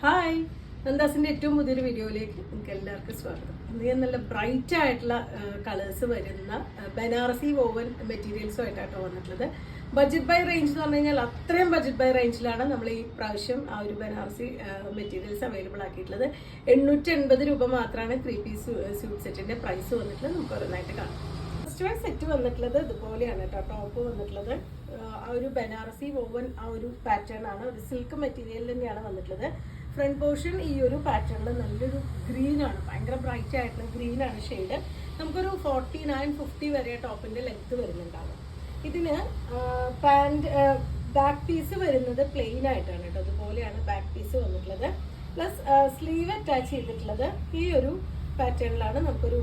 Hi, നന്ദാസിൻ്റെ ഏറ്റവും പുതിയൊരു വീഡിയോയിലേക്ക് നിങ്ങൾക്ക് എല്ലാവർക്കും സ്വാഗതം. ഇന്ന് ഞാൻ നല്ല ബ്രൈറ്റ് ആയിട്ടുള്ള കളേഴ്സ് വരുന്ന ബനാറസി വോവൻ മെറ്റീരിയൽസുമായിട്ടാണ് വന്നിട്ടുള്ളത്. ബഡ്ജറ്റ് ബൈ റേഞ്ച് എന്ന് പറഞ്ഞു കഴിഞ്ഞാൽ അത്രയും ബഡ്ജറ്റ് ബൈ റേഞ്ചിലാണ് നമ്മൾ ഈ പ്രാവശ്യം ആ ഒരു ബനാറസി മെറ്റീരിയൽസ് അവൈലബിൾ ആക്കിയിട്ടുള്ളത്. 880 രൂപ മാത്രമാണ് 3 പീസ് സ്യൂട്ട് സെറ്റിൻ്റെ പ്രൈസ് വന്നിട്ടുള്ളത്. നമുക്ക് ഓരോന്നായിട്ട് കാണാം. ഫസ്റ്റ് സെറ്റ് വന്നിട്ടുള്ളത് ഇതുപോലെയാണ് കേട്ടോ. ടോപ്പ് വന്നിട്ടുള്ളത് ആ ഒരു ബനാറസി വോവൻ ആ ഒരു പാറ്റേൺ ആണ്. ഒരു സിൽക്ക് മെറ്റീരിയൽ തന്നെയാണ് വന്നിട്ടുള്ളത്. ഫ്രണ്ട് പോർഷൻ ഈ ഒരു പാറ്റേണിൽ നല്ലൊരു ഗ്രീൻ ആണ്, ഭയങ്കര ബ്രൈറ്റ് ആയിട്ടുള്ള ഗ്രീൻ ആണ് ഷെയ്ഡ്. നമുക്കൊരു 49-50 വരെ ടോപ്പിന്റെ ലെങ്ത് വരുന്നുണ്ടാവും. ഇതിന് പാൻറ് ബാക്ക് പീസ് വരുന്നത് പ്ലെയിൻ ആയിട്ടാണ് കേട്ടോ. അതുപോലെയാണ് ബാക്ക് പീസ് വന്നിട്ടുള്ളത്. പ്ലസ് സ്ലീവ് അറ്റാച്ച് ചെയ്തിട്ടുള്ളത് ഈ ഒരു പാറ്റേണിലാണ്. നമുക്കൊരു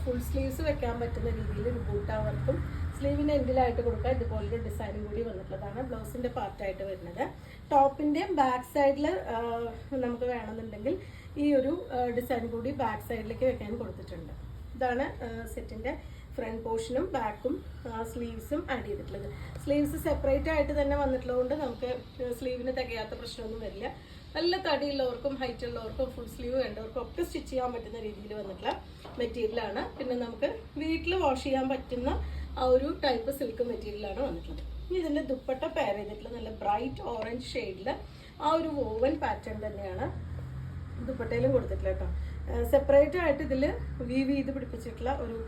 ഫുൾ സ്ലീവ്സ് വെക്കാൻ പറ്റുന്ന രീതിയിൽ ഒരു ബൂട്ടാ വർക്കും സ്ലീവിൻ്റെ എൻഡിലായിട്ട് കൊടുക്കുക. ഇതുപോലൊരു ഡിസൈനും കൂടി വന്നിട്ടുള്ളതാണ് ബ്ലൗസിൻ്റെ പാർട്ടായിട്ട് വരുന്നത്. ടോപ്പിൻ്റെയും ബാക്ക് സൈഡിൽ നമുക്ക് വേണമെന്നുണ്ടെങ്കിൽ ഈ ഒരു ഡിസൈൻ കൂടി ബാക്ക് സൈഡിലേക്ക് വെക്കാൻ കൊടുത്തിട്ടുണ്ട്. ഇതാണ് സെറ്റിൻ്റെ ഫ്രണ്ട് പോർഷനും ബാക്കും സ്ലീവ്സും ആഡ് ചെയ്തിട്ടുള്ളത്. സ്ലീവ്സ് സെപ്പറേറ്റ് ആയിട്ട് തന്നെ വന്നിട്ടുള്ളതുകൊണ്ട് നമുക്ക് സ്ലീവിന് തികയാത്ത പ്രശ്നമൊന്നും വരില്ല. നല്ല തടിയുള്ളവർക്കും ഹൈറ്റ് ഉള്ളവർക്കും ഫുൾ സ്ലീവ് വേണ്ടവർക്കും ഒക്കെ സ്റ്റിച്ച് ചെയ്യാൻ പറ്റുന്ന രീതിയിൽ വന്നിട്ടുള്ള മെറ്റീരിയലാണ്. പിന്നെ നമുക്ക് വീട്ടിൽ വാഷ് ചെയ്യാൻ പറ്റുന്ന ആ ഒരു ടൈപ്പ് സിൽക്ക് മെറ്റീരിയലാണ് വന്നിട്ടുള്ളത്. ഇനി ഇതിൻ്റെ ദുപ്പട്ട പെയർ ചെയ്തിട്ടുള്ള നല്ല ബ്രൈറ്റ് ഓറഞ്ച് ഷെയ്ഡിൽ ആ ഒരു വോവൻ പാറ്റേൺ തന്നെയാണ് ദുപ്പട്ടയിലും കൊടുത്തിട്ടുള്ളത് കേട്ടോ. സെപ്പറേറ്റ് ആയിട്ട് ഇതിൽ വീവ് ചെയ്ത് പിടിപ്പിച്ചിട്ടുള്ള ഒരു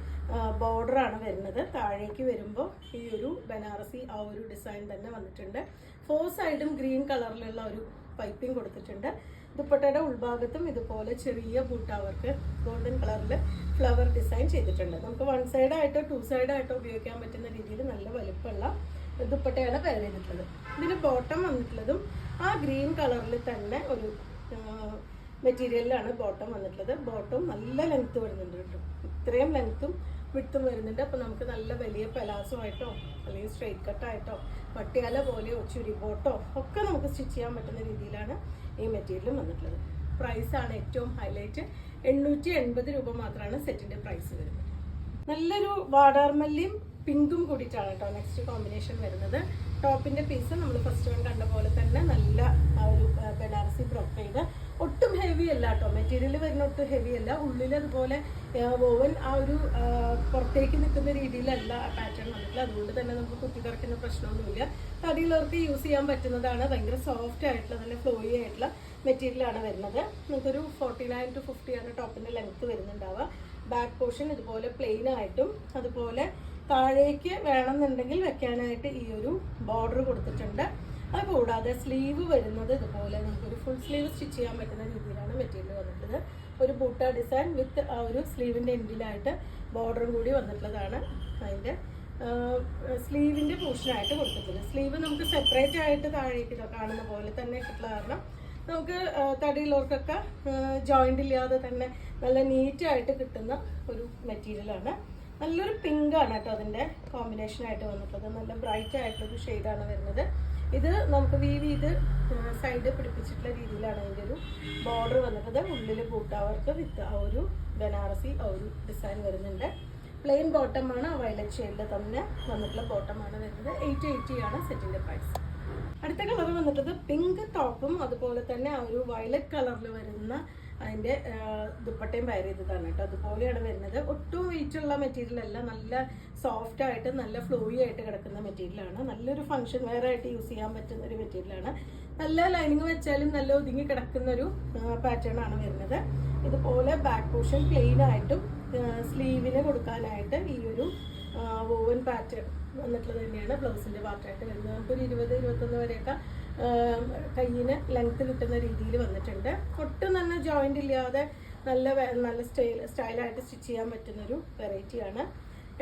ബോർഡറാണ് വരുന്നത്. താഴേക്ക് വരുമ്പോൾ ഈ ഒരു ബനാറസി ആ ഒരു ഡിസൈൻ തന്നെ വന്നിട്ടുണ്ട്. 4 സൈഡും ഗ്രീൻ കളറിലുള്ള ഒരു പൈപ്പിംഗ് കൊടുത്തിട്ടുണ്ട്. ദുപ്പട്ടയുടെ ഉൾഭാഗത്തും ഇതുപോലെ ചെറിയ ബൂട്ടാവർക്ക് ഗോൾഡൻ കളറിൽ ഫ്ലവർ ഡിസൈൻ ചെയ്തിട്ടുണ്ട്. നമുക്ക് 1 സൈഡായിട്ടോ 2 സൈഡായിട്ടോ ഉപയോഗിക്കാൻ പറ്റുന്ന രീതിയിൽ നല്ല വലുപ്പമുള്ള ദുപ്പട്ടയാണ് പെയർ ചെയ്തിട്ടുള്ളത്. ഇതിന് ബോട്ടം വന്നിട്ടുള്ളതും ആ ഗ്രീൻ കളറിൽ തന്നെ ഒരു മെറ്റീരിയലിലാണ് ബോട്ടം വന്നിട്ടുള്ളത്. ബോട്ടം നല്ല ലെങ്ത്ത് വരുന്നുണ്ട് കേട്ടോ. ഇത്രയും ലെങ്ത്തും വിട്ടും വരുന്നുണ്ട്. അപ്പോൾ നമുക്ക് നല്ല വലിയ പെലാസോ ആയിട്ടോ അല്ലെങ്കിൽ സ്ട്രെയിറ്റ് കട്ടായിട്ടോ പട്ടിയാല പോലെയോ ചുരി ബോട്ടോ ഒക്കെ നമുക്ക് സ്റ്റിച്ച് ചെയ്യാൻ പറ്റുന്ന രീതിയിലാണ് ഈ മെറ്റീരിയലും വന്നിട്ടുള്ളത്. പ്രൈസാണ് ഏറ്റവും ഹൈലൈറ്റ്. 880 രൂപ മാത്രമാണ് സെറ്റിൻ്റെ പ്രൈസ് വരുന്നത്. നല്ലൊരു വാടാർമല്ലിയും പിങ്കും കൂടിയിട്ടാണ് കേട്ടോ നെക്സ്റ്റ് കോമ്പിനേഷൻ വരുന്നത്. ടോപ്പിൻ്റെ പീസ് നമ്മൾ ഫസ്റ്റ് വൺ കണ്ട പോലെ തന്നെ നല്ല ആ ഒരു ബനാറസി ബ്രോക്കേഡ്, ഒട്ടും ഹെവി അല്ല കേട്ടോ. മെറ്റീരിയൽ വരുന്ന ഒട്ടും ഹെവി അല്ല. ഉള്ളിൽ അതുപോലെ വോവൻ ആ ഒരു പുറത്തേക്ക് നിൽക്കുന്ന രീതിയിലല്ല പാറ്റേൺ വന്നിട്ടില്ല. അതുകൊണ്ട് തന്നെ നമുക്ക് കുത്തി കറക്കുന്ന പ്രശ്നമൊന്നുമില്ല. തടിയുള്ളവർക്ക് യൂസ് ചെയ്യാൻ പറ്റുന്നതാണ്. ഭയങ്കര സോഫ്റ്റ് ആയിട്ടുള്ള നല്ല ഫ്ലോയി ആയിട്ടുള്ള മെറ്റീരിയലാണ് വരുന്നത്. നമുക്കൊരു 49-50 ആണ് ടോപ്പിൻ്റെ ലെങ്ത്ത് വരുന്നുണ്ടാവുക. ബാക്ക് പോർഷൻ ഇതുപോലെ പ്ലെയിൻ ആയിട്ടും അതുപോലെ താഴേക്ക് വേണമെന്നുണ്ടെങ്കിൽ വെക്കാനായിട്ട് ഈ ഒരു ബോർഡർ കൊടുത്തിട്ടുണ്ട്. അതുകൂടാതെ സ്ലീവ് വരുന്നത് ഇതുപോലെ നമുക്കൊരു ഫുൾ സ്ലീവ് സ്റ്റിച്ച് ചെയ്യാൻ പറ്റുന്ന രീതിയിലാണ് മെറ്റീരിയൽ വന്നിട്ടുള്ളത്. ഒരു ബൂട്ട ഡിസൈൻ വിത്ത് ആ ഒരു സ്ലീവിൻ്റെ എൻഡിലായിട്ട് ബോർഡറും കൂടി വന്നിട്ടുള്ളതാണ് അതിൻ്റെ സ്ലീവിൻ്റെ പോർഷനായിട്ട് കൊടുത്തിട്ടുള്ളത്. സ്ലീവ് നമുക്ക് സെപ്പറേറ്റ് ആയിട്ട് താഴേക്ക് കാണുന്ന പോലെ തന്നെ ഇട്ടിട്ടുള്ള കാരണം നമുക്ക് തടിയുള്ളവർക്കൊക്കെ ജോയിൻ്റ് ഇല്ലാതെ തന്നെ നല്ല നീറ്റായിട്ട് കിട്ടുന്ന ഒരു മെറ്റീരിയലാണ്. നല്ലൊരു പിങ്കാണ് കേട്ടോ അതിൻ്റെ കോമ്പിനേഷനായിട്ട് വന്നിട്ടുള്ളത്. നല്ല ബ്രൈറ്റ് ആയിട്ടുള്ളൊരു ഷെയ്ഡാണ് വരുന്നത്. ഇത് നമുക്ക് വീവ് ചെയ്ത് സൈഡ് പിടിപ്പിച്ചിട്ടുള്ള രീതിയിലാണ് അതിൻ്റെ ഒരു ബോർഡർ വന്നിട്ടത്. ഉള്ളിൽ ബൂട്ടാവർക്ക് വിത്ത് ആ ഒരു ബനാറസി ആ ഒരു ഡിസൈൻ വരുന്നുണ്ട്. പ്ലെയിൻ ബോട്ടമാണ്, വയലറ്റ് ഷെയ്ഡിൽ തന്നെ വന്നിട്ടുള്ള ബോട്ടമാണ് വരുന്നത്. 880 ആണ് സെറ്റിൻ്റെ പ്രൈസ്. അടുത്ത കളർ വന്നിട്ടത് പിങ്ക് ടോപ്പും അതുപോലെ തന്നെ ആ ഒരു വയലറ്റ് കളറിൽ വരുന്ന അതിൻ്റെ ദുപ്പട്ടയും പെയർ ചെയ്തതാണ് കേട്ടോ. അതുപോലെയാണ് വരുന്നത്. ഒട്ടും വെയിറ്റുള്ള മെറ്റീരിയൽ അല്ല, നല്ല സോഫ്റ്റ് ആയിട്ട് നല്ല ഫ്ലോയി ആയിട്ട് കിടക്കുന്ന മെറ്റീരിയലാണ്. നല്ലൊരു ഫംഗ്ഷൻ വെയർ ആയിട്ട് യൂസ് ചെയ്യാൻ പറ്റുന്ന ഒരു മെറ്റീരിയലാണ്. നല്ല ലൈനിങ് വെച്ചാലും നല്ല ഒതുങ്ങി കിടക്കുന്ന ഒരു പാറ്റേൺ ആണ് വരുന്നത്. ഇതുപോലെ ബാക്ക് പോർഷൻ പ്ലെയിൻ ആയിട്ടും സ്ലീവിന് കൊടുക്കാനായിട്ട് ഈ ഒരു വോവൻ പാറ്റേൺ വന്നിട്ടുള്ളത് തന്നെയാണ് ബ്ലൗസിൻ്റെ പാർട്ടായിട്ട് വരുന്നത്. നമുക്കൊരു 20-21 വരെയൊക്കെ കയ്യിന് ലെങ്ത്ത് കിട്ടുന്ന രീതിയിൽ വന്നിട്ടുണ്ട്. ഒട്ടും തന്നെ ജോയിൻ്റ് ഇല്ലാതെ നല്ല സ്റ്റൈലായിട്ട് സ്റ്റിച്ച് ചെയ്യാൻ പറ്റുന്നൊരു വെറൈറ്റിയാണ്.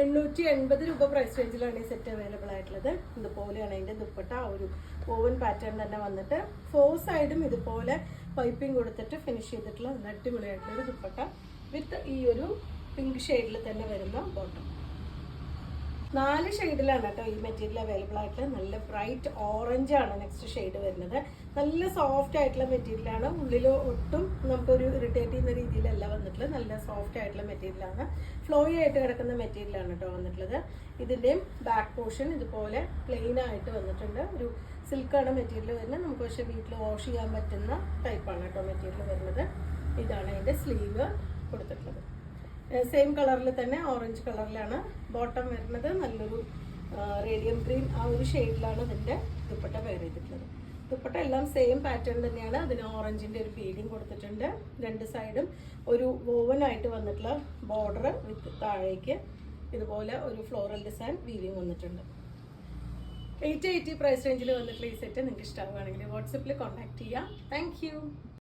880 രൂപ പ്രൈസ് റേഞ്ചിലാണ് ഈ സെറ്റ് അവൈലബിൾ ആയിട്ടുള്ളത്. ഇതുപോലെയാണ് അതിൻ്റെ ദുപ്പട്ട ആ ഒരു ഓവൻ പാറ്റേൺ തന്നെ വന്നിട്ട് 4 സൈഡും ഇതുപോലെ പൈപ്പിംഗ് കൊടുത്തിട്ട് ഫിനിഷ് ചെയ്തിട്ടുള്ള നല്ല അടിപൊളിയായിട്ടുള്ളൊരു ദുപ്പട്ട വിത്ത് ഈ ഒരു പിങ്ക് ഷെയ്ഡിൽ തന്നെ വരുന്ന ബോട്ടം. 4 ഷെയ്ഡിലാണ് കേട്ടോ ഈ മെറ്റീരിയൽ അവൈലബിൾ ആയിട്ടുള്ളത്. നല്ല ബ്രൈറ്റ് ഓറഞ്ച് ആണ് നെക്സ്റ്റ് ഷെയ്ഡ് വരുന്നത്. നല്ല സോഫ്റ്റ് ആയിട്ടുള്ള മെറ്റീരിയലാണ്. ഉള്ളിൽ ഒട്ടും നമുക്കൊരു ഇറിറ്റേറ്റ് ചെയ്യുന്ന രീതിയിലല്ല വന്നിട്ടുള്ളത്. നല്ല സോഫ്റ്റ് ആയിട്ടുള്ള മെറ്റീരിയലാണ്. ഫ്ലോയി ആയിട്ട് കിടക്കുന്ന മെറ്റീരിയലാണ് കേട്ടോ വന്നിട്ടുള്ളത്. ഇതിൻ്റെയും ബാക്ക് പോർഷൻ ഇതുപോലെ പ്ലെയിൻ ആയിട്ട് വന്നിട്ടുണ്ട്. ഒരു സിൽക്കാണ് മെറ്റീരിയൽ വരുന്നത്. നമുക്ക് പക്ഷേ വീട്ടിൽ വാഷ് ചെയ്യാൻ പറ്റുന്ന ടൈപ്പാണ് കേട്ടോ മെറ്റീരിയൽ വരുന്നത്. ഇതാണ് അതിൻ്റെ സ്ലീവ് കൊടുത്തിട്ടുള്ളത്. സെയിം കളറിൽ തന്നെ ഓറഞ്ച് കളറിലാണ് ബോട്ടം വരുന്നത്. നല്ലൊരു റേഡിയം ഗ്രീൻ ആ ഒരു ഷെയ്ഡിലാണ് ഇതിൻ്റെ ദുപ്പട്ട വെയർ ചെയ്തിട്ടുള്ളത്. ദുപ്പട്ട എല്ലാം സെയിം പാറ്റേൺ തന്നെയാണ്. അതിന് ഓറഞ്ചിൻ്റെ ഒരു ഫീലിംഗ് കൊടുത്തിട്ടുണ്ട്. രണ്ട് സൈഡും ഒരു വോവനായിട്ട് വന്നിട്ടുള്ള ബോർഡർ വിത്ത് താഴേക്ക് ഇതുപോലെ ഒരു ഫ്ലോറൽ ഡിസൈൻ വീവിങ് വന്നിട്ടുണ്ട്. 880 പ്രൈസ് റേഞ്ചിൽ വന്നിട്ടുള്ള ഈ സെറ്റ് നിങ്ങൾക്ക് ഇഷ്ടമാവുകയാണെങ്കിൽ വാട്സപ്പിൽ കോൺടാക്ട് ചെയ്യാം. താങ്ക്